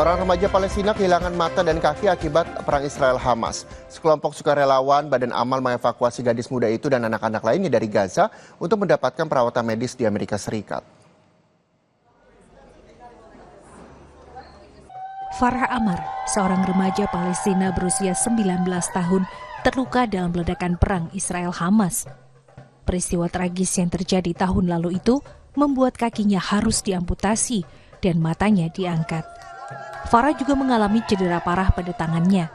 Seorang remaja Palestina kehilangan mata dan kaki akibat perang Israel-Hamas. Sekelompok sukarelawan Badan Amal mengevakuasi gadis muda itu dan anak-anak lainnya dari Gaza untuk mendapatkan perawatan medis di Amerika Serikat. Farah Amar, seorang remaja Palestina berusia 19 tahun, terluka dalam ledakan perang Israel-Hamas. Peristiwa tragis yang terjadi tahun lalu itu membuat kakinya harus diamputasi dan matanya diangkat. Farah juga mengalami cedera parah pada tangannya.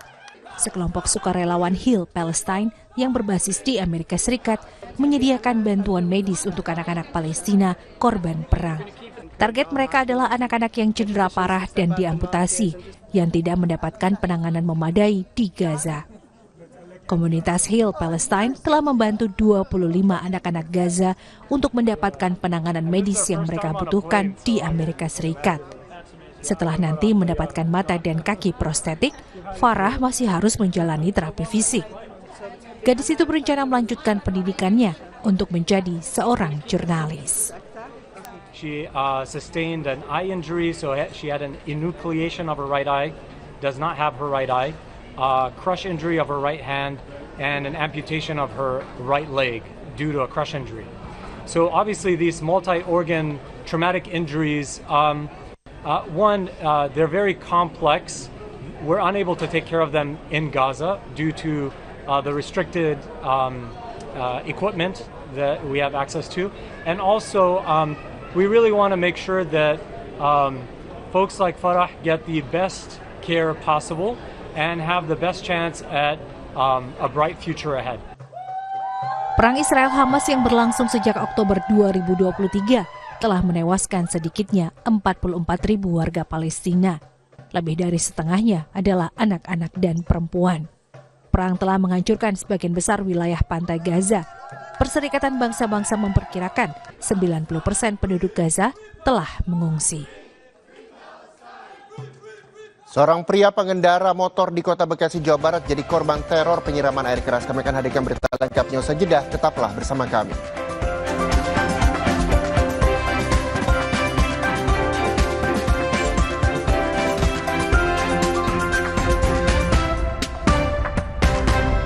Sekelompok sukarelawan Heal Palestine yang berbasis di Amerika Serikat menyediakan bantuan medis untuk anak-anak Palestina korban perang. Target mereka adalah anak-anak yang cedera parah dan diamputasi, yang tidak mendapatkan penanganan memadai di Gaza. Komunitas Heal Palestine telah membantu 25 anak-anak Gaza untuk mendapatkan penanganan medis yang mereka butuhkan di Amerika Serikat. Setelah nanti mendapatkan mata dan kaki prostetik, Farah masih harus menjalani terapi fisik. Gadis itu berencana melanjutkan pendidikannya untuk menjadi seorang jurnalis. She sustained an eye injury, so she had an enucleation of her right eye, does not have her right eye, crush injury of her right hand, and an amputation of her right leg due to a crush injury. So obviously these multi-organ traumatic injuries, they're very complex. We're unable to take care of them in Gaza due to the restricted equipment that we have access to. And also, we really want to make sure that folks like Farah get the best care possible and have the best chance at a bright future ahead. Perang Israel-Hamas yang berlangsung sejak Oktober 2023 telah menewaskan sedikitnya 44.000 warga Palestina. Lebih dari setengahnya adalah anak-anak dan perempuan. Perang telah menghancurkan sebagian besar wilayah pantai Gaza. Perserikatan Bangsa-Bangsa memperkirakan 90% penduduk Gaza telah mengungsi. Seorang pria pengendara motor di Kota Bekasi, Jawa Barat jadi korban teror penyiraman air keras. Kami akan hadirkan berita lengkapnya usai jeda. Tetaplah bersama kami.